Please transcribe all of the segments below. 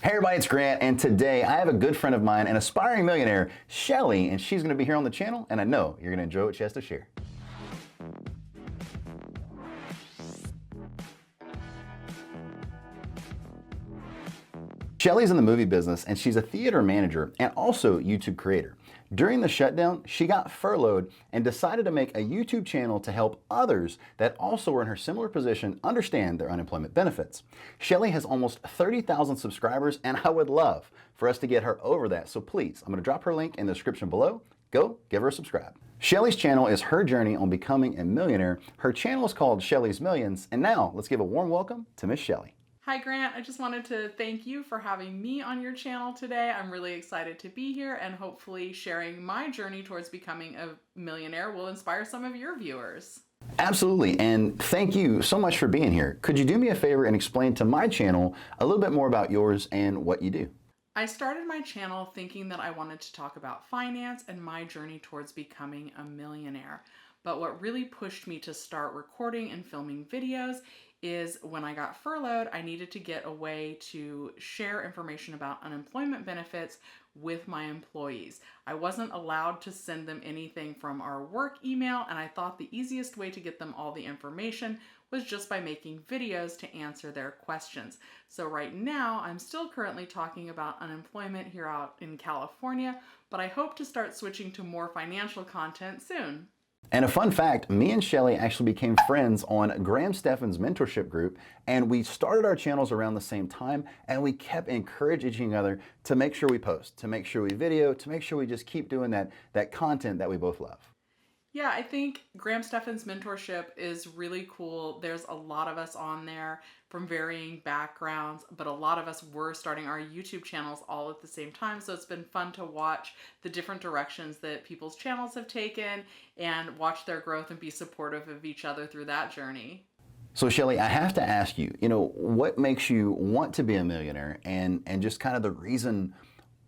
Hey everybody, it's Grant, and today I have a good friend of mine, an aspiring millionaire, Shelly, and she's going to be here on the channel, and I know you're going to enjoy what she has to share. Shelly's in the movie business, and she's a theater manager and also YouTube creator. During the shutdown, she got furloughed and decided to make a YouTube channel to help others that also were in her similar position understand their unemployment benefits. Shelly has almost 30,000 subscribers, and I would love for us to get her over that. So please, I'm going to drop her link in the description below. Go give her a subscribe. Shelly's channel is her journey on becoming a millionaire. Her channel is called Shellys Millions, and now let's give a warm welcome to Miss Shelly. Hi Grant, I just wanted to thank you for having me on your channel today. I'm really excited to be here, and hopefully sharing my journey towards becoming a millionaire will inspire some of your viewers. Absolutely, and thank you so much for being here. Could you do me a favor and explain to my channel a little bit more about yours and what you do? I started my channel thinking that I wanted to talk about finance and my journey towards becoming a millionaire. But what really pushed me to start recording and filming videos is when I got furloughed, I needed to get a way to share information about unemployment benefits with my employees. I wasn't allowed to send them anything from our work email, and I thought the easiest way to get them all the information was just by making videos to answer their questions. So right now, I'm still currently talking about unemployment here out in California, but I hope to start switching to more financial content soon. And a fun fact, me and Shelly actually became friends on Graham Stephan's mentorship group, and we started our channels around the same time, and we kept encouraging each other to make sure we post, to make sure we video, to make sure we just keep doing that content that we both love. Yeah, I think Graham Stephan's mentorship is really cool. There's a lot of us on there from varying backgrounds, but a lot of us were starting our YouTube channels all at the same time. So it's been fun to watch the different directions that people's channels have taken and watch their growth and be supportive of each other through that journey. So Shelly, I have to ask you, what makes you want to be a millionaire and just kind of the reason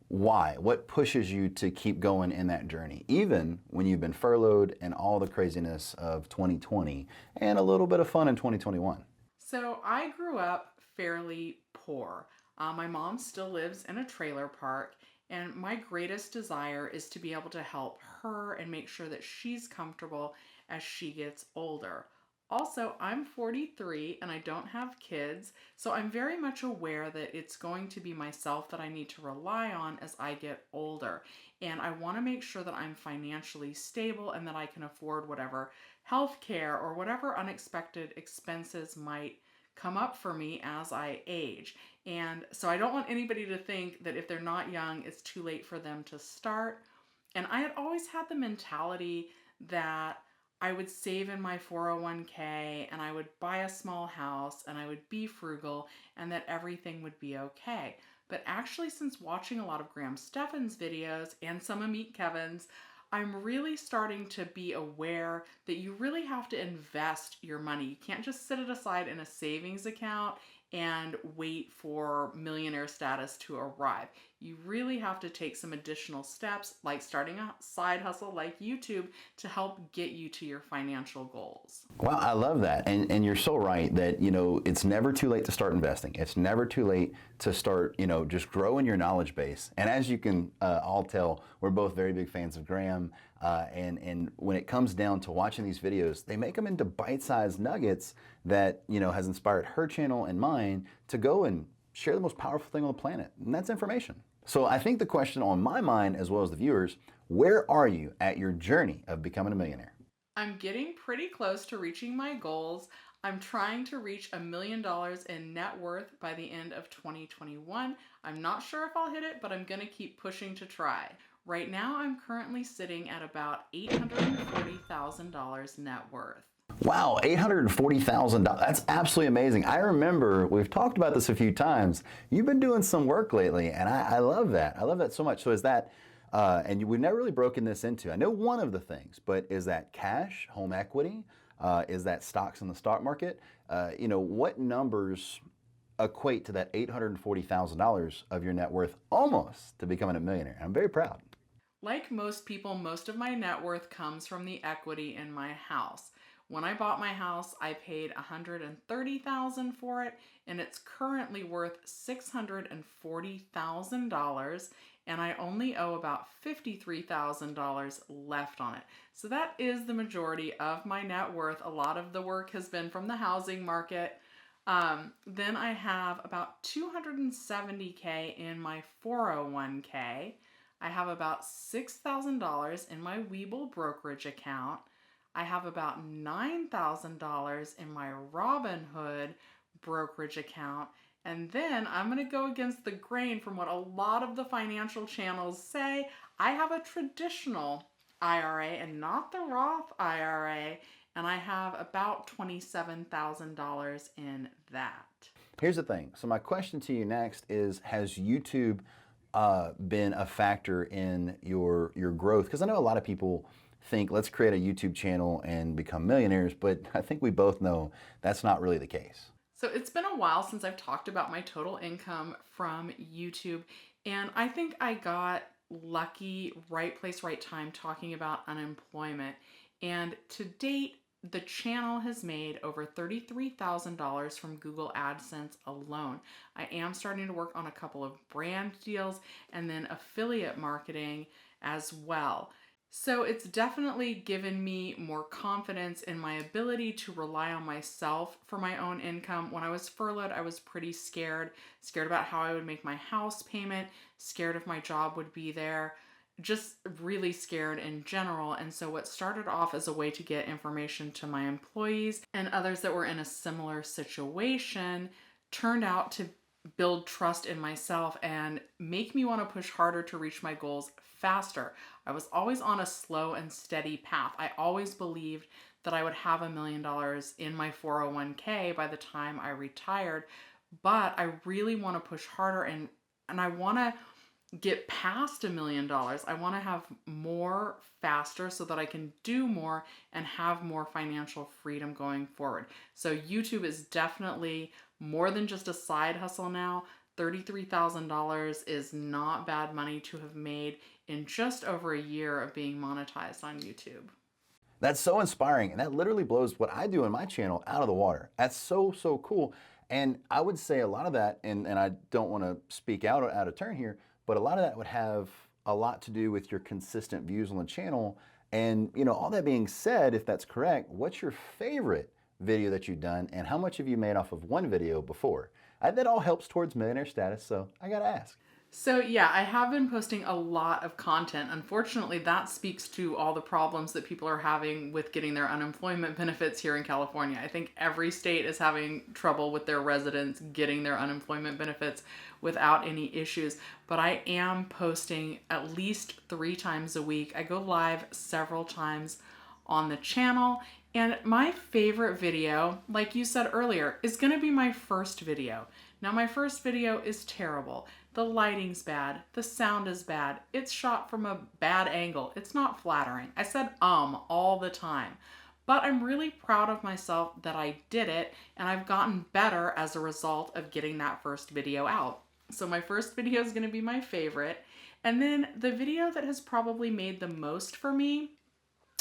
why? What pushes you to keep going in that journey, even when you've been furloughed and all the craziness of 2020 and a little bit of fun in 2021? So I grew up fairly poor. My mom still lives in a trailer park, and my greatest desire is to be able to help her and make sure that she's comfortable as she gets older. Also, I'm 43 and I don't have kids, so I'm very much aware that it's going to be myself that I need to rely on as I get older. And I want to make sure that I'm financially stable and that I can afford whatever health care or whatever unexpected expenses might come up for me as I age. And so I don't want anybody to think that if they're not young, it's too late for them to start. And I had always had the mentality that I would save in my 401k and I would buy a small house and I would be frugal and that everything would be okay. But actually, since watching a lot of Graham Stephan's videos and some of Meet Kevin's, I'm really starting to be aware that you really have to invest your money. You can't just set it aside in a savings account and wait for millionaire status to arrive. You really have to take some additional steps, like starting a side hustle like YouTube, to help get you to your financial goals. Wow, I love that. And you're so right that, it's never too late to start investing. It's never too late to start, just growing your knowledge base. And as you can all tell, we're both very big fans of Graham. And when it comes down to watching these videos, they make them into bite-sized nuggets that, has inspired her channel and mine to go and share the most powerful thing on the planet, and that's information. So I think the question on my mind, as well as the viewers, where are you at your journey of becoming a millionaire? I'm getting pretty close to reaching my goals. I'm trying to reach $1 million in net worth by the end of 2021. I'm not sure if I'll hit it, but I'm going to keep pushing to try. Right now, I'm currently sitting at about $840,000 net worth. Wow, $840,000. That's absolutely amazing. I remember, we've talked about this a few times. You've been doing some work lately, and I love that. I love that so much. So is that, and we've never really broken this into, I know one of the things, but is that cash, home equity? Is that stocks in the stock market? What numbers equate to that $840,000 of your net worth almost to becoming a millionaire? I'm very proud. Like most people, most of my net worth comes from the equity in my house. When I bought my house, I paid $130,000 for it, and it's currently worth $640,000, and I only owe about $53,000 left on it. So that is the majority of my net worth. A lot of the work has been from the housing market. Then I have about 270K in my 401K. I have about $6,000 in my Webull brokerage account. I have about $9,000 in my Robinhood brokerage account. And then I'm going to go against the grain from what a lot of the financial channels say. I have a traditional IRA and not the Roth IRA, and I have about $27,000 in that. Here's the thing. So my question to you next is, has YouTube been a factor in your growth? Because I know a lot of people think, let's create a YouTube channel and become millionaires, but I think we both know that's not really the case. So it's been a while since I've talked about my total income from YouTube, and I think I got lucky, right place, right time, talking about unemployment. And to date, the channel has made over $33,000 from Google AdSense alone. I am starting to work on a couple of brand deals and then affiliate marketing as well. So it's definitely given me more confidence in my ability to rely on myself for my own income. When I was furloughed, I was pretty scared about how I would make my house payment, scared if my job would be there, just really scared in general. And so what started off as a way to get information to my employees and others that were in a similar situation turned out to build trust in myself and make me want to push harder to reach my goals faster. I was always on a slow and steady path. I always believed that I would have $1 million in my 401k by the time I retired, but I really want to push harder and I want to get past $1 million. I want to have more faster so that I can do more and have more financial freedom going forward. So YouTube is definitely more than just a side hustle now. $33,000 is not bad money to have made in just over a year of being monetized on YouTube. That's so inspiring, and that literally blows what I do in my channel out of the water. That's so, so cool. And I would say a lot of that, and I don't want to speak out of turn here, but a lot of that would have a lot to do with your consistent views on the channel. And all that being said, if that's correct, what's your favorite video that you've done, and how much have you made off of one video before? That all helps towards millionaire status, so I gotta ask. So yeah, I have been posting a lot of content. Unfortunately, that speaks to all the problems that people are having with getting their unemployment benefits here in California. I think every state is having trouble with their residents getting their unemployment benefits without any issues. But I am posting at least 3 times a week. I go live several times on the channel. And my favorite video, like you said earlier, is going to be my first video. Now, my first video is terrible. The lighting's bad. The sound is bad. It's shot from a bad angle. It's not flattering. I said all the time. But I'm really proud of myself that I did it, and I've gotten better as a result of getting that first video out. So my first video is going to be my favorite. And then the video that has probably made the most for me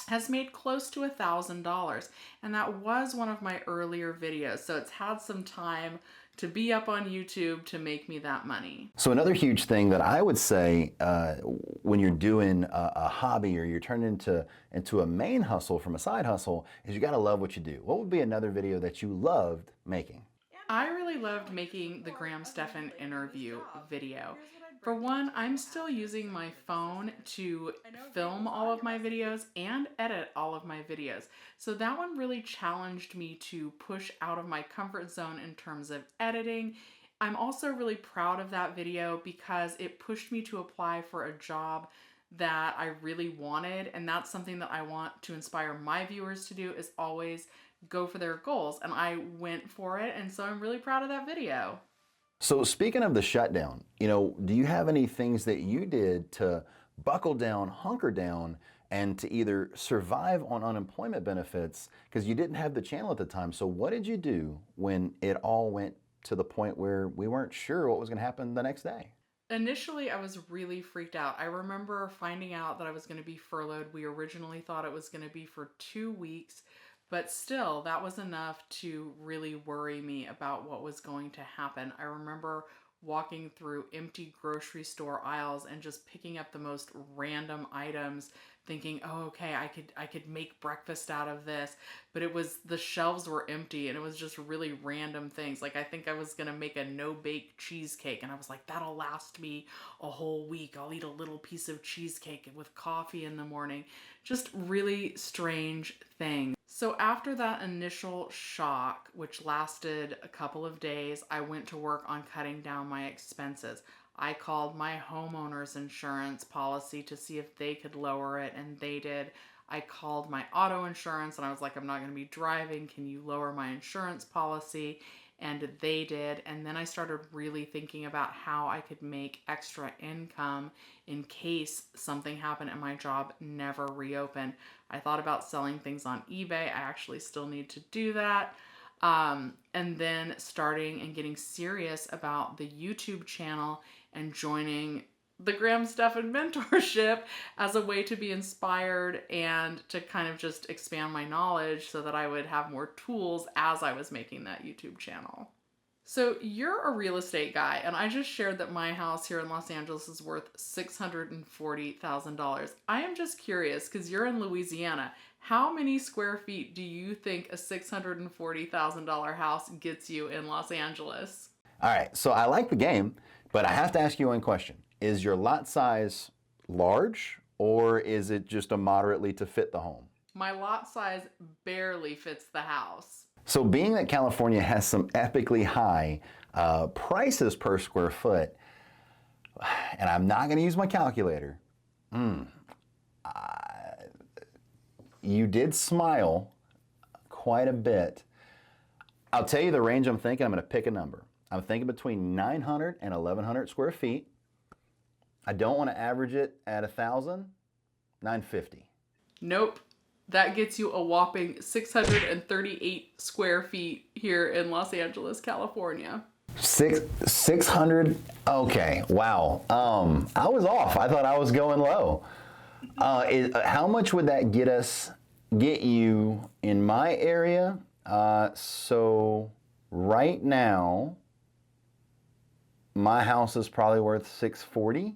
has made close to $1,000, and that was one of my earlier videos, so it's had some time to be up on YouTube to make me that money. So another huge thing that I would say when you're doing a hobby or you're turning into a main hustle from a side hustle is you gotta love what you do. What would be another video that you loved making? I really loved making the Graham Stephan interview video. For one, I'm still using my phone to film all of my videos and edit all of my videos. So that one really challenged me to push out of my comfort zone in terms of editing. I'm also really proud of that video because it pushed me to apply for a job that I really wanted. And that's something that I want to inspire my viewers to do, is always go for their goals. And I went for it. And so I'm really proud of that video. So speaking of the shutdown, do you have any things that you did to buckle down, hunker down, and to either survive on unemployment benefits because you didn't have the channel at the time? So what did you do when it all went to the point where we weren't sure what was going to happen the next day? Initially, I was really freaked out. I remember finding out that I was going to be furloughed. We originally thought it was going to be for 2 weeks, But still, that was enough to really worry me about what was going to happen. I remember walking through empty grocery store aisles and just picking up the most random items, thinking, "Oh, okay, I could make breakfast out of this." But it was, the shelves were empty and it was just really random things. Like I think I was going to make a no-bake cheesecake and I was like, "That'll last me a whole week. I'll eat a little piece of cheesecake with coffee in the morning." Just really strange things. So after that initial shock, which lasted a couple of days, I went to work on cutting down my expenses. I called my homeowner's insurance policy to see if they could lower it, and they did. I called my auto insurance and I was like, "I'm not going to be driving. Can you lower my insurance policy?" And they did. And then I started really thinking about how I could make extra income in case something happened and my job never reopened. I thought about selling things on eBay. I actually still need to do that. And then starting and getting serious about the YouTube channel and joining the Graham Stephan mentorship as a way to be inspired and to kind of just expand my knowledge so that I would have more tools as I was making that YouTube channel. So you're a real estate guy, and I just shared that my house here in Los Angeles is worth $640,000. I am just curious, because you're in Louisiana, how many square feet do you think a $640,000 house gets you in Los Angeles? All right, so I like the game, but I have to ask you one question. Is your lot size large, or is it just a moderately to fit the home? My lot size barely fits the house. So being that California has some epically high prices per square foot, and I'm not going to use my calculator, you did smile quite a bit. I'll tell you the range I'm thinking. I'm going to pick a number. I'm thinking between 900 and 1,100 square feet. I don't want to average it at 1,000, 950. Nope. That gets you a whopping 638 square feet here in Los Angeles, California. 600. Okay, wow. I was off. I thought I was going low. How much would that get you in my area? So right now, my house is probably worth 640.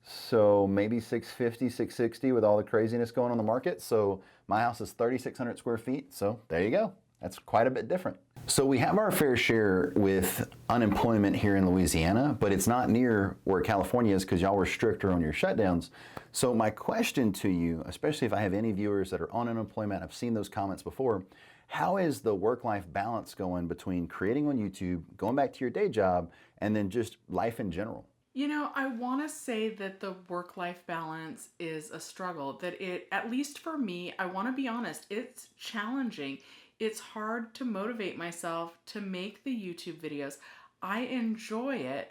So maybe 650, 660 with all the craziness going on the market. So my house is 3,600 square feet. So there you go. That's quite a bit different. So we have our fair share with unemployment here in Louisiana, but it's not near where California is because y'all were stricter on your shutdowns. So my question to you, especially if I have any viewers that are on unemployment, I've seen those comments before, how is the work-life balance going between creating on YouTube, going back to your day job, and then just life in general? You know, I want to say that the work-life balance is a struggle, that it, at least for me, I want to be honest, it's challenging. It's hard to motivate myself to make the YouTube videos. I enjoy it,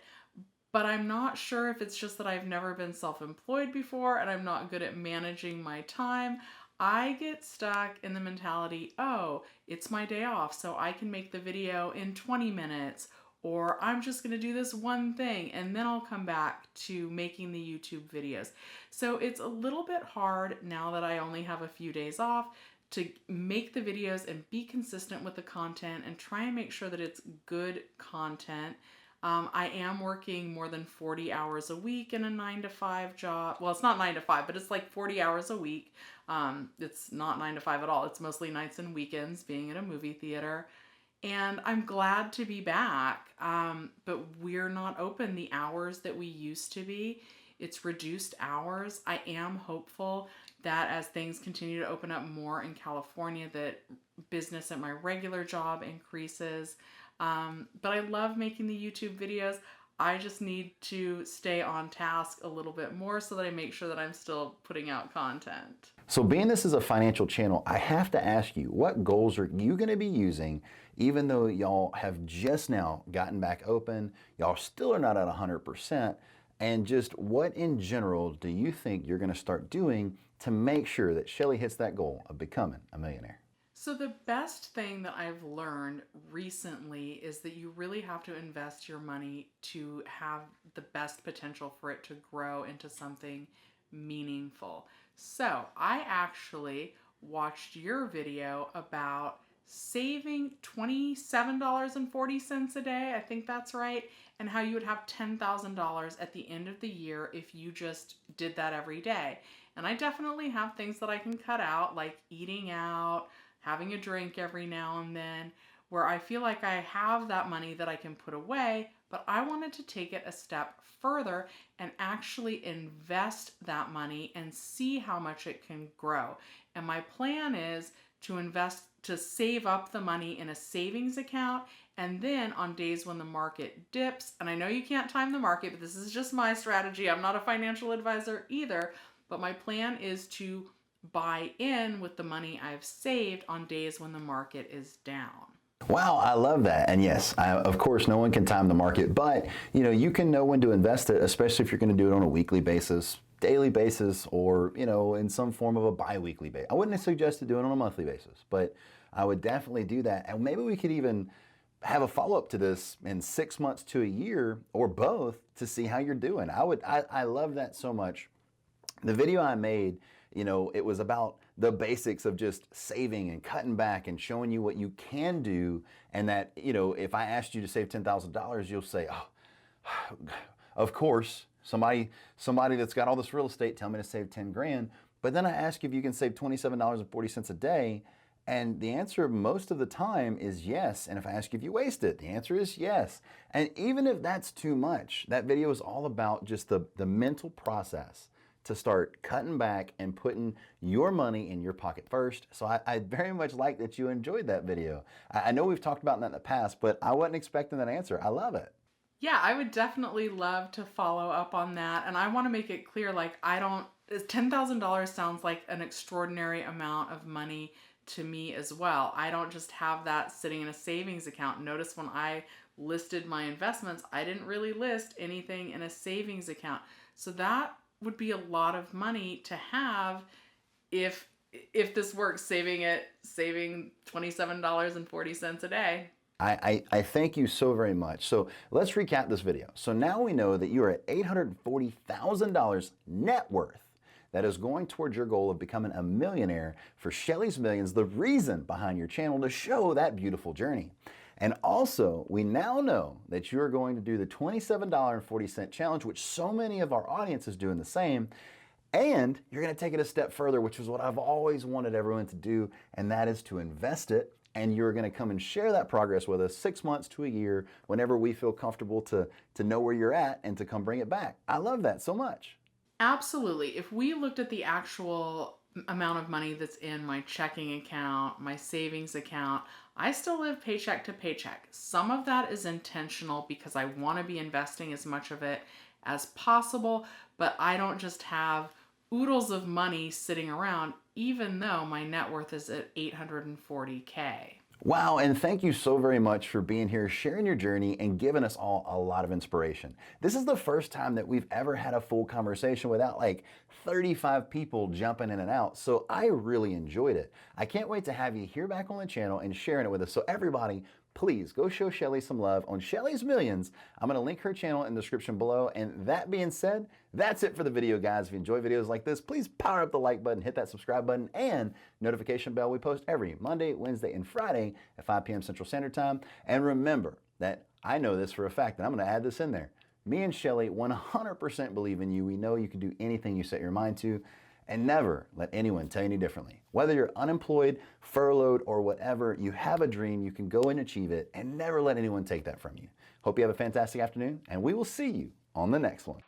but I'm not sure if it's just that I've never been self-employed before and I'm not good at managing my time. I get stuck in the mentality, oh, it's my day off, so I can make the video in 20 minutes, or I'm just going to do this one thing and then I'll come back to making the YouTube videos. So it's a little bit hard now that I only have a few days off to make the videos and be consistent with the content and try and make sure that it's good content. I am working more than 40 hours a week in a 9-to-5 job. Well, it's not 9 to 5, but it's like 40 hours a week. It's not 9 to 5 at all. It's mostly nights and weekends being at a movie theater. And I'm glad to be back, but we're not open the hours that we used to be. It's reduced hours. I am hopeful that as things continue to open up more in California, that business at my regular job increases. But I love making the YouTube videos. I just need to stay on task a little bit more so that I make sure that I'm still putting out content. So being this is a financial channel, I have to ask you, what goals are you going to be using, even though y'all have just now gotten back open, y'all still are not at 100%, and just what in general do you think you're going to start doing to make sure that Shelly hits that goal of becoming a millionaire? So the best thing that I've learned recently is that you really have to invest your money to have the best potential for it to grow into something meaningful. So I actually watched your video about saving $27.40 a day, I think that's right, and how you would have $10,000 at the end of the year if you just did that every day. And I definitely have things that I can cut out, like eating out, having a drink every now and then, where I feel like I have that money that I can put away, but I wanted to take it a step further and actually invest that money and see how much it can grow. And my plan is to save up the money in a savings account, and then on days when the market dips, and I know you can't time the market, but this is just my strategy. I'm not a financial advisor either, but my plan is to buy in with the money I've saved on days when the market is down. Wow, I love that. And yes, of course, no one can time the market, but you can know when to invest it, especially if you're going to do it on a weekly basis, daily basis, or in some form of a bi-weekly basis. I wouldn't suggest to do it on a monthly basis, but I would definitely do that. And maybe we could even have a follow-up to this in 6 months to a year or both to see how you're doing. I love that so much. The video I made, it was about the basics of just saving and cutting back and showing you what you can do. And that, if I asked you to save $10,000, you'll say, oh, of course, somebody that's got all this real estate tell me to save 10 grand. But then I ask if you can save $27.40 a day. And the answer most of the time is yes. And if I ask if you waste it, the answer is yes. And even if that's too much, that video is all about just the mental process to start cutting back and putting your money in your pocket first. So I very much like that you enjoyed that video. I know we've talked about that in the past, but I wasn't expecting that answer. I love it. Yeah, I would definitely love to follow up on that. And I want to make it clear, like, $10,000 sounds like an extraordinary amount of money to me as well. I don't just have that sitting in a savings account. Notice when I listed my investments, I didn't really list anything in a savings account. So that would be a lot of money to have if this works, saving $27.40 a day. I thank you so very much. So let's recap this video. So now we know that you are at $840,000 net worth that is going towards your goal of becoming a millionaire for Shellys Millions, the reason behind your channel to show that beautiful journey. And also, we now know that you are going to do the $27.40 challenge, which so many of our audience is doing the same. And you're going to take it a step further, which is what I've always wanted everyone to do, and that is to invest it. And you're going to come and share that progress with us 6 months to a year, whenever we feel comfortable to know where you're at and to come bring it back. I love that so much. Absolutely. If we looked at the actual amount of money that's in my checking account, my savings account, I still live paycheck to paycheck. Some of that is intentional because I want to be investing as much of it as possible, but I don't just have oodles of money sitting around, even though my net worth is at $840K. Wow, and thank you so very much for being here, sharing your journey, and giving us all a lot of inspiration. This is the first time that we've ever had a full conversation without like 35 people jumping in and out, so I really enjoyed it. I can't wait to have you here back on the channel and sharing it with us. So everybody, please go show Shelly some love on Shellys Millions. I'm going to link her channel in the description below. And that being said, that's it for the video, guys. If you enjoy videos like this, please power up the like button, hit that subscribe button, and notification bell. We post every Monday, Wednesday, and Friday at 5 p.m. Central Standard Time. And remember that I know this for a fact, and I'm going to add this in there. Me and Shelly 100% believe in you. We know you can do anything you set your mind to. And never let anyone tell you any differently. Whether you're unemployed, furloughed, or whatever, you have a dream, you can go and achieve it, and never let anyone take that from you. Hope you have a fantastic afternoon, and we will see you on the next one.